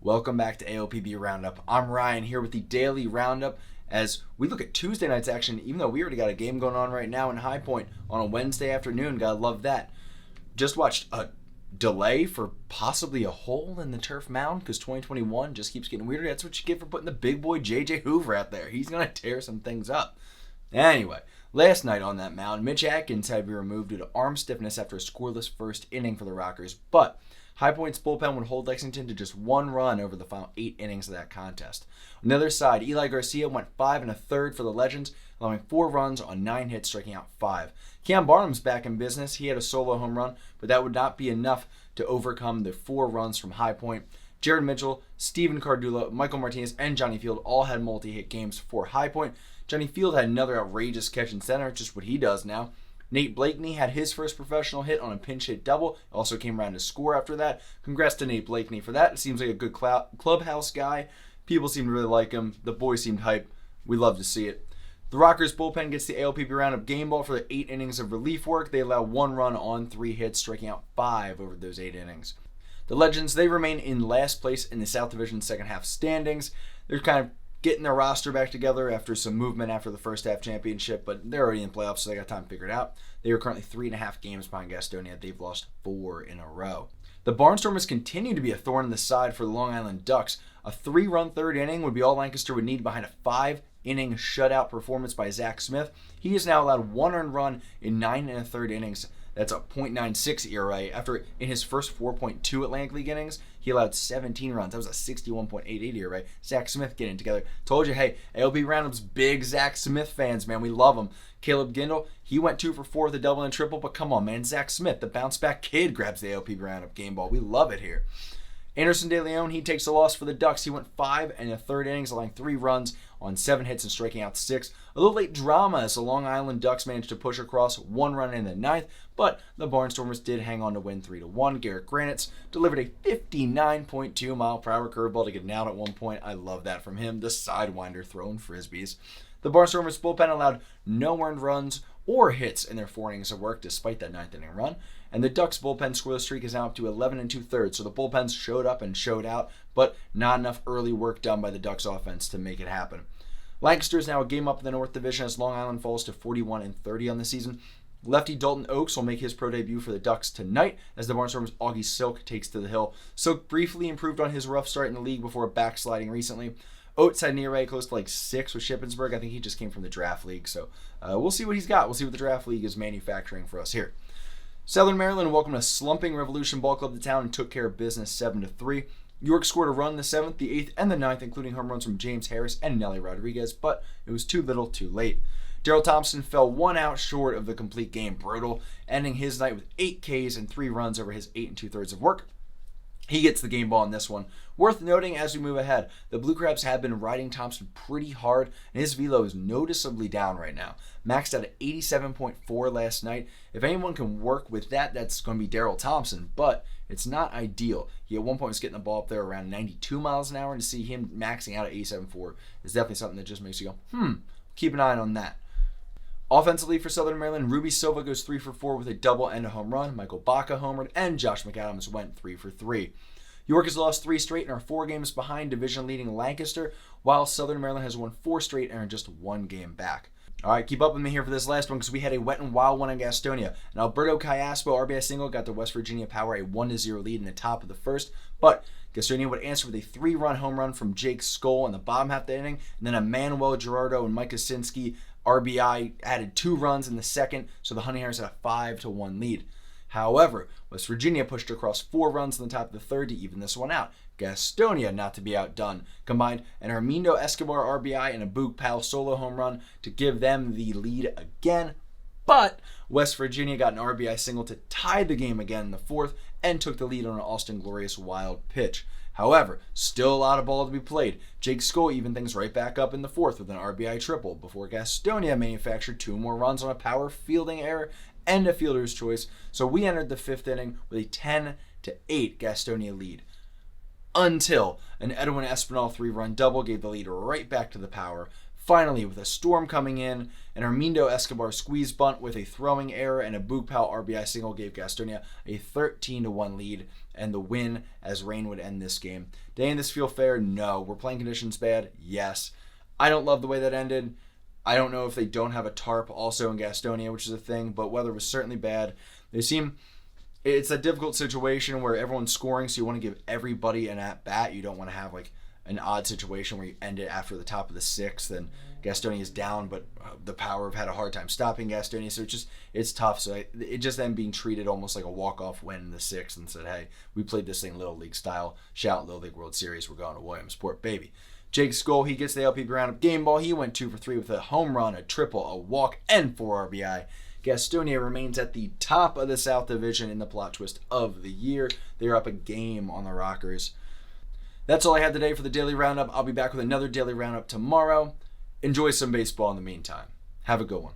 Welcome back to AOPB Roundup. I'm Ryan here with the Daily Roundup as we look at Tuesday night's action, even though we already got a game going on right now in High Point on a Wednesday afternoon. Gotta love that. Just watched a delay for possibly a hole in the turf mound because 2021 just keeps getting weirder. That's what you get for putting the big boy J.J. Hoover out there. He's going to tear some things up. Anyway, last night on that mound, Mitch Atkins had to be removed due to arm stiffness after a scoreless first inning for the Rockers, but High Point's bullpen would hold Lexington to just one run over the final 8 innings of that contest. On the other side, Eli Garcia went 5 1/3 for the Legends, allowing 4 runs on 9 hits, striking out 5. Cam Barnum's back in business. He had a solo home run, but that would not be enough to overcome the 4 runs from High Point. Jared Mitchell, Steven Cardullo, Michael Martinez, and Johnny Field all had multi-hit games for High Point. Johnny Field had another outrageous catch in center, just what he does now. Nate Blakeney had his first professional hit on a pinch hit double. Also came around to score after that. Congrats to Nate Blakeney for that. It seems like a good clubhouse guy. People seem to really like him. The boys seemed hype. We love to see it. The Rockers bullpen gets the AOPB Roundup game ball for the 8 innings of relief work. They allow 1 run on 3 hits, striking out 5 over those 8 innings. The Legends, they remain in last place in the South Division second half standings. They're kind of getting their roster back together after some movement after the first half championship, but they're already in playoffs, so they got time to figure it out. They are currently 3.5 games behind Gastonia. They've lost 4 in a row. The Barnstormers continue to be a thorn in the side for the Long Island Ducks. A 3-run third inning would be all Lancaster would need behind a 5-inning shutout performance by Zach Smith. He has now allowed 1 earned run in 9 1/3 innings. That's a .96 ERA. After in his first 4.2 Atlantic League innings, he allowed 17 runs. That was a 61.88 ERA. Zach Smith getting together. Told you, hey, ALB Roundup's big Zach Smith fans, man. We love him. Caleb Gindle, he went 2 for 4 with a double and triple, but come on, man. Zach Smith, the bounce back kid, grabs the ALB Roundup game ball. We love it here. Anderson De Leon, he takes a loss for the Ducks. He went 5 1/3 innings, allowing 3 runs on 7 hits and striking out 6. A little late drama as the Long Island Ducks managed to push across 1 run in the 9th, but the Barnstormers did hang on to win 3-1. Garrett Granitz delivered a 59.2-mile-per-hour curveball to get an out at one point. I love that from him, the sidewinder throwing frisbees. The Barnstormers bullpen allowed no earned runs or hits in their 4 innings of work despite that 9th inning run. And the Ducks bullpen scoreless streak is now up to 11 2/3. So the bullpens showed up and showed out, but not enough early work done by the Ducks offense to make it happen. Lancaster is now a game up in the North Division as Long Island falls to 41-30 on the season. Lefty Dalton Oakes will make his pro debut for the Ducks tonight as the Barnstormers' Augie Silk takes to the hill. Silk briefly improved on his rough start in the league before backsliding recently. Oates had an ERA close to 6 with Shippensburg. I think he just came from the draft league, so we'll see what he's got. We'll see what the draft league is manufacturing for us here. Southern Maryland welcomed a slumping Revolution Ball Club to town and took care of business 7-3. York scored a run in the 7th, the 8th, and the 9th, including home runs from James Harris and Nelly Rodriguez, but it was too little too late. Darrell Thompson fell 1 out short of the complete game. Brutal, ending his night with 8 Ks and 3 runs over his 8 2/3 of work. He gets the game ball in this one. Worth noting as we move ahead, the Blue Crabs have been riding Thompson pretty hard, and his velo is noticeably down right now. Maxed out at 87.4 last night. If anyone can work with that, that's going to be Darrell Thompson, but it's not ideal. He at one point was getting the ball up there around 92 miles an hour, and to see him maxing out at 87.4 is definitely something that just makes you go, keep an eye on that. Offensively for Southern Maryland, Ruby Silva goes 3 for 4 with a double and a home run. Michael Baca homered, and Josh McAdams went 3 for 3. York has lost 3 straight and are 4 games behind division-leading Lancaster, while Southern Maryland has won 4 straight and are just 1 game back. All right, keep up with me here for this last one because we had a wet and wild one in Gastonia. And Alberto Callaspo, RBI single, got the West Virginia Power a 1-0 lead in the top of the first, but Gastonia would answer with a 3-run home run from Jake Skoll in the bottom half of the inning, and then Emmanuel Gerardo and Mike Kosinski RBI added 2 runs in the second, so the Honey Hares had a 5-1 lead. However, West Virginia pushed across 4 runs in the top of the third to even this one out. Gastonia, not to be outdone, combined an Armindo Escobar RBI and a Boog Powell solo home run to give them the lead again. But West Virginia got an RBI single to tie the game again in the 4th and took the lead on an Austin Glorious wild pitch. However, still a lot of ball to be played. Jake Skoll evened things right back up in the 4th with an RBI triple before Gastonia manufactured 2 more runs on a power fielding error and a fielder's choice. So we entered the 5th inning with a 10-8 Gastonia lead. Until an Edwin Espinal 3-run double gave the lead right back to the Power. Finally, with a storm coming in, an Armindo Escobar squeeze bunt with a throwing error and a Boog Powell RBI single gave Gastonia a 13-1 lead and the win, as rain would end this game. Did this feel fair? No. Were playing conditions bad? Yes. I don't love the way that ended. I don't know if they don't have a tarp also in Gastonia, which is a thing, but weather was certainly bad. It's a difficult situation where everyone's scoring, so you want to give everybody an at-bat. You don't want to have like an odd situation where you end it after the top of the sixth and Gastonia is down, but the Power have had a hard time stopping Gastonia, so it's tough. So it just then being treated almost like a walk-off win in the sixth and said, hey, we played this thing Little League style. Shout Little League World Series. We're going to Williamsport, baby. Jake Skoll, he gets the LPB Roundup game ball. He went 2 for 3 with a home run, a triple, a walk, and 4 RBI. Gastonia remains at the top of the South Division in the plot twist of the year. They're up a game on the Rockers. That's all I have today for the Daily Roundup. I'll be back with another Daily Roundup tomorrow. Enjoy some baseball in the meantime. Have a good one.